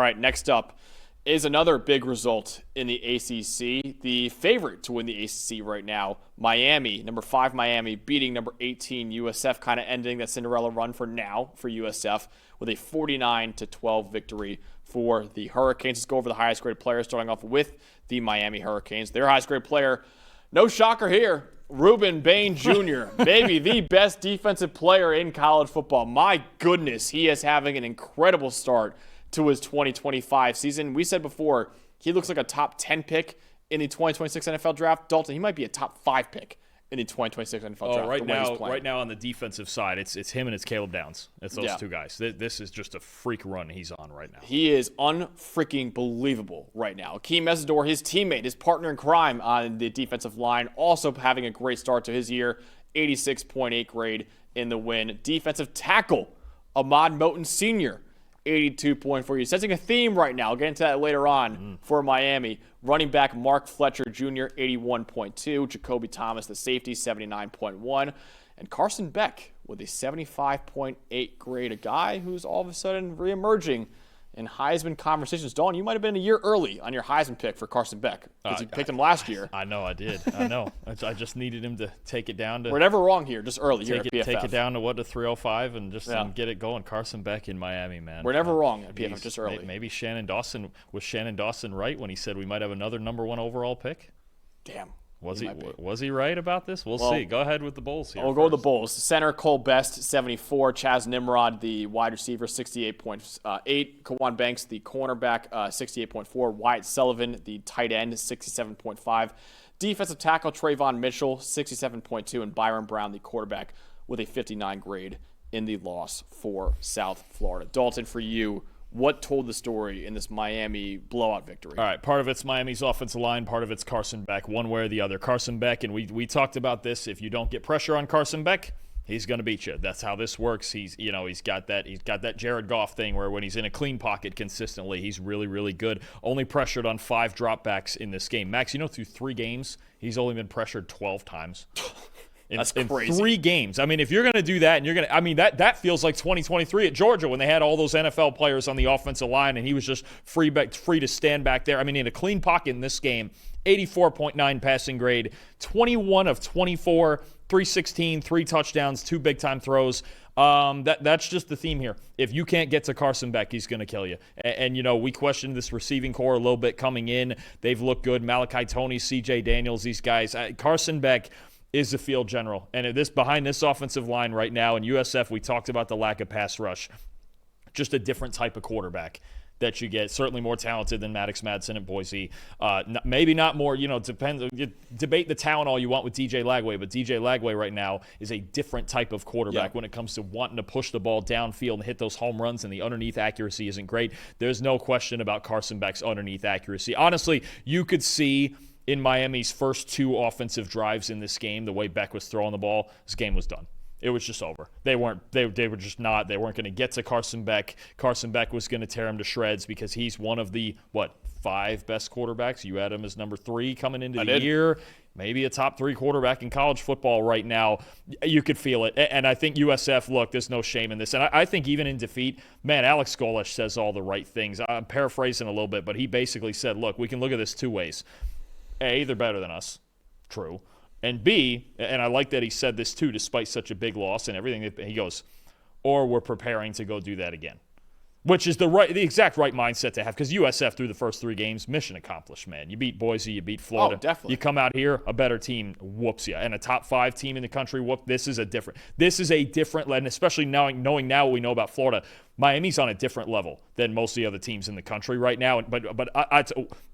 right, next up is another big result in the ACC. The favorite to win the ACC right now, Miami, number 5 Miami, beating number 18 USF, kind of ending that Cinderella run for now for USF with a 49-12 victory for the Hurricanes. Let's go over the highest graded players, starting off with the Miami Hurricanes. Their highest graded player, no shocker here, Ruben Bain Jr., maybe the best defensive player in college football. My goodness, he is having an incredible start to his 2025 season. We said before, he looks like a top 10 pick in the 2026 NFL draft. Dalton, he might be a top 5 pick in the 2026 NFL draft. Right now on the defensive side, it's him and it's Caleb Downs. It's those two guys. This is just a freak run he's on right now. He is unfreaking believable right now. Akeem Mesidor, his teammate, his partner in crime on the defensive line, also having a great start to his year. 86.8 grade in the win. Defensive tackle, Ahmad Moten Sr., 82.4. He's sensing a theme right now. I'll get into that later on for Miami. Running back Mark Fletcher Jr., 81.2. Jacoby Thomas, the safety, 79.1. And Carson Beck with a 75.8 grade. A guy who's all of a sudden reemerging in Heisman conversations. Dawn, you might have been a year early on your Heisman pick for Carson Beck because you picked him last year. I know I did. I know. I just needed him to take it down to. We're never wrong here. Just early here at PFF. Take it down to 305 and just get it going. Carson Beck in Miami, man. We're never wrong at PFF. Just early. Maybe Shannon Dawson right when he said we might have another number 1 overall pick? Damn. Was he right about this? We'll see. Go ahead with the Bulls here. We'll go with the Bulls. Center Cole Best, 74. Chaz Nimrod, the wide receiver, 68.8. Kawan Banks, the cornerback, 68.4. Wyatt Sullivan, the tight end, 67.5. Defensive tackle Trayvon Mitchell, 67.2. And Byron Brown, the quarterback, with a 59 grade in the loss for South Florida. Dalton, for you, what told the story in this Miami blowout victory? All right, part of it's Miami's offensive line, part of it's Carson Beck, one way or the other. Carson Beck, and we talked about this, if you don't get pressure on Carson Beck, he's going to beat you. That's how this works. He's got that Jared Goff thing where when he's in a clean pocket consistently, he's really, really good. Only pressured on 5 dropbacks in this game. Max, through 3 games, he's only been pressured 12 times. That's crazy. In 3 games. I mean, if you're going to do that, and that feels like 2023 at Georgia when they had all those NFL players on the offensive line and he was just free to stand back there. I mean, in a clean pocket in this game, 84.9 passing grade, 21 of 24, 316, 3 touchdowns, 2 big-time throws. That's just the theme here. If you can't get to Carson Beck, he's going to kill you. And we questioned this receiving core a little bit coming in. They've looked good. Malachi Toney, C.J. Daniels, these guys. Carson Beck is the field general. And behind this offensive line right now in USF, we talked about the lack of pass rush. Just a different type of quarterback that you get. Certainly more talented than Maddox Madsen at Boise. Maybe not more, depends. You debate the talent all you want with DJ Lagway, but DJ Lagway right now is a different type of quarterback when it comes to wanting to push the ball downfield and hit those home runs, and the underneath accuracy isn't great. There's no question about Carson Beck's underneath accuracy. Honestly, you could see in Miami's first 2 offensive drives in this game, the way Beck was throwing the ball, this game was done. It was just over. They weren't going to get to Carson Beck. Carson Beck was going to tear him to shreds because he's one of the, 5 best quarterbacks. You had him as number 3 coming into the year. Maybe a top 3 quarterback in college football right now. You could feel it. And I think USF, look, there's no shame in this. And I think even in defeat, man, Alex Golesh says all the right things. I'm paraphrasing a little bit, but he basically said, look, we can look at this 2 ways. A, they're better than us. True. And B, and I like that he said this too, despite such a big loss and everything, he goes, or we're preparing to go do that again. Which is the exact right mindset to have, because USF through the first 3 games, mission accomplished, man. You beat Boise, you beat Florida. Oh, definitely. You come out here, a better team whoops you, and a top 5 team in the country This is a different, and especially knowing now what we know about Florida. Miami's on a different level than most of the other teams in the country right now. But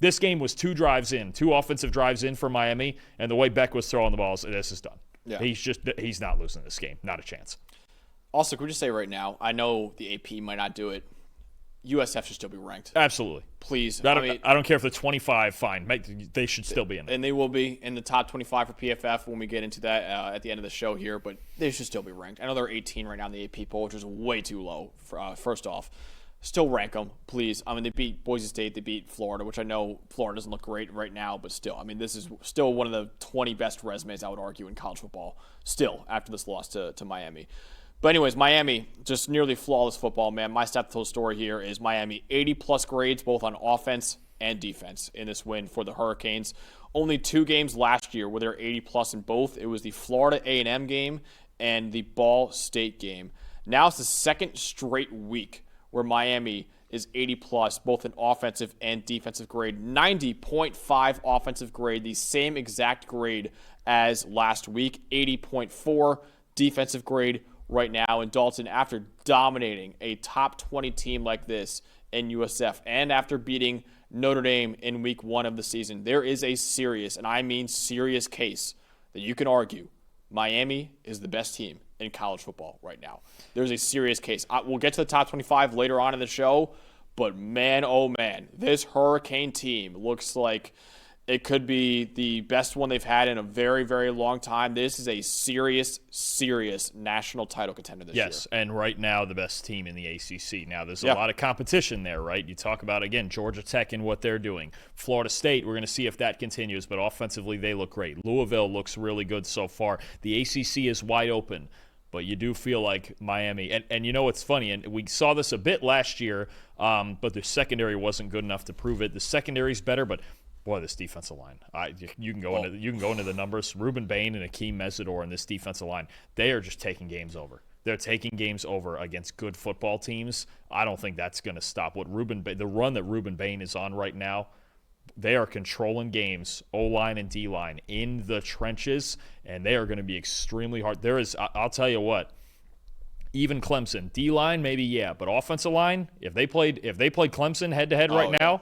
this game was 2 offensive drives in for Miami, and the way Beck was throwing the balls, this is done. Yeah. He's not losing this game, not a chance. Also, could we just say right now, I know the AP might not do it. USF should still be ranked. Absolutely. Please. I don't care if they're 25, fine. They should still be in there. And they will be in the top 25 for PFF when we get into that at the end of the show here, but they should still be ranked. I know they're 18 right now in the AP poll, which is way too low, first off. Still rank them, please. I mean, they beat Boise State, they beat Florida, which I know Florida doesn't look great right now, but still. I mean, this is still one of the 20 best resumes, I would argue, in college football, still, after this loss to Miami. But anyways, Miami, just nearly flawless football, man. My stat total story here is Miami 80-plus grades both on offense and defense in this win for the Hurricanes. Only 2 games last year where they're 80-plus in both. It was the Florida A&M game and the Ball State game. Now it's the second straight week where Miami is 80-plus, both in offensive and defensive grade. 90.5 offensive grade, the same exact grade as last week. 80.4 defensive grade right now in Dalton, after dominating a top 20 team like this in USF and after beating Notre Dame in week 1 of the season. There is a serious, and I mean serious, case that you can argue Miami is the best team in college football right now. There's a serious case. We'll get to the top 25 later on in the show, but man, oh man, this Hurricane team looks like it could be the best one they've had in a very, very long time. This is a serious, serious national title contender this year. Yes, and right now the best team in the ACC. Now, there's a lot of competition there, right? You talk about, again, Georgia Tech and what they're doing. Florida State, we're going to see if that continues, but offensively they look great. Louisville looks really good so far. The ACC is wide open, but you do feel like Miami. And you know what's funny, and we saw this a bit last year, but the secondary wasn't good enough to prove it. The secondary's better, but boy, this defensive line. You can go into the numbers. Ruben Bain and Akeem Mesidor in this defensive line, they are just taking games over. They're taking games over against good football teams. I don't think that's going to stop. The run that Ruben Bain is on right now, they are controlling games, O-line and D-line, in the trenches, and they are going to be extremely hard. I'll tell you what, even Clemson, D-line maybe, yeah, but offensive line, if they played Clemson head-to-head right now,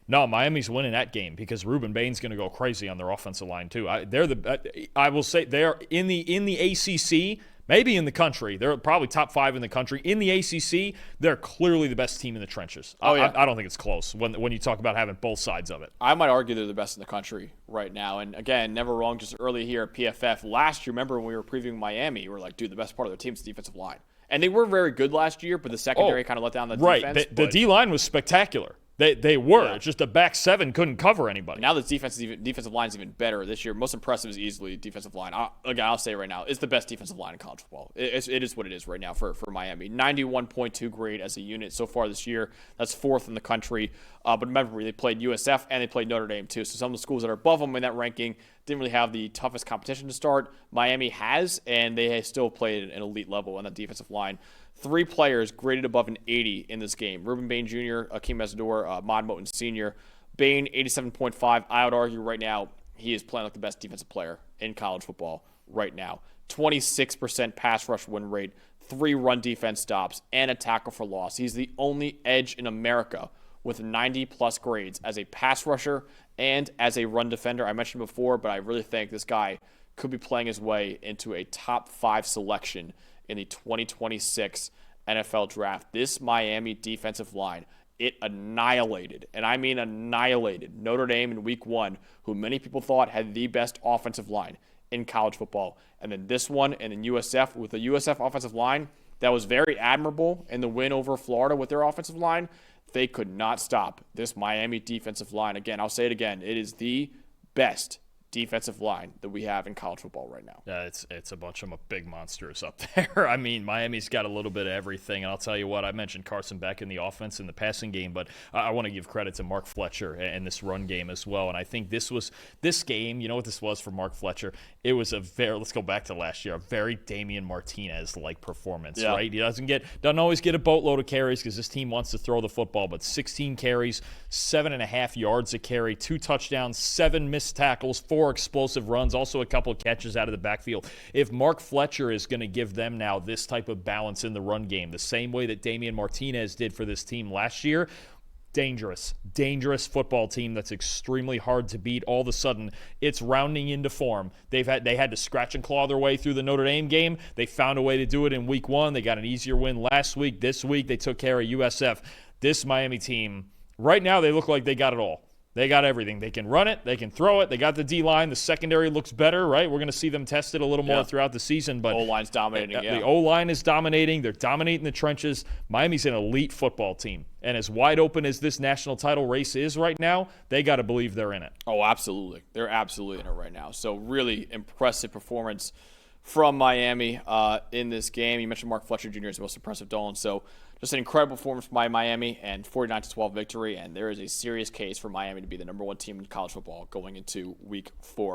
no, Miami's winning that game because Ruben Bain's going to go crazy on their offensive line too. I will say they're in the ACC, maybe in the country. They're probably top 5 in the country. In the ACC, they're clearly the best team in the trenches. I don't think it's close when you talk about having both sides of it. I might argue they're the best in the country right now. And again, never wrong. Just early here at PFF last year, remember when we were previewing Miami, we were like, dude, the best part of their team is the defensive line. And they were very good last year, but the secondary kind of let down the defense. Right, the D-line was spectacular. They were. Yeah. It's just the back 7 couldn't cover anybody. Now the defensive line is even better this year. Most impressive is easily defensive line. I'll say right now, it's the best defensive line in college football. It is what it is right now for Miami. 91.2 grade as a unit so far this year. That's 4th in the country. But remember, they played USF and they played Notre Dame too. So some of the schools that are above them in that ranking didn't really have the toughest competition to start. Miami has, and they still played an elite level on the defensive line. 3 players graded above an 80 in this game. Ruben Bain Jr., Akeem Mesidor, Mod Moten Sr. Bain, 87.5. I would argue right now he is playing like the best defensive player in college football right now. 26% pass rush win rate, 3 run defense stops, and a tackle for loss. He's the only edge in America with 90-plus grades as a pass rusher and as a run defender. I mentioned before, but I really think this guy could be playing his way into a top 5 selection in the 2026 NFL Draft. This Miami defensive line, it annihilated, and I mean annihilated, Notre Dame in week 1, who many people thought had the best offensive line in college football. And then this one, and then USF, with the USF offensive line that was very admirable in the win over Florida with their offensive line, they could not stop this Miami defensive line. Again, I'll say it again, it is the best defensive line that we have in college football right now. Yeah, it's a bunch of big monsters up there. I mean, Miami's got a little bit of everything, and I'll tell you what, I mentioned Carson Beck in the offense and the passing game, but I want to give credit to Mark Fletcher and this run game as well. And I think this game, you know what this was for Mark Fletcher? It was let's go back to last year, a very Damian Martinez-like performance, right? He doesn't always get a boatload of carries because this team wants to throw the football, but 16 carries, 7.5 yards a carry, 2 touchdowns, 7 missed tackles, 4 explosive runs, also a couple of catches out of the backfield. If Mark Fletcher is going to give them now this type of balance in the run game, the same way that Damian Martinez did for this team last year, dangerous football team that's extremely hard to beat. All of a sudden, it's rounding into form. They had to scratch and claw their way through the Notre Dame game. They found a way to do it in week 1. They got an easier win last week. This week, they took care of USF. This Miami team, right now, they look like they got it all. They got everything. They can run it. They can throw it. They got the D-line. The secondary looks better, right? We're going to see them tested a little more throughout the season. But O-line's dominating, The O-line is dominating. They're dominating the trenches. Miami's an elite football team. And as wide open as this national title race is right now, they got to believe they're in it. Oh, absolutely. They're absolutely in it right now. So really impressive performance from Miami in this game. You mentioned Mark Fletcher Jr. as the most impressive Dolan. So just an incredible performance by Miami and 49-12 victory. And there is a serious case for Miami to be the number 1 team in college football going into week 4.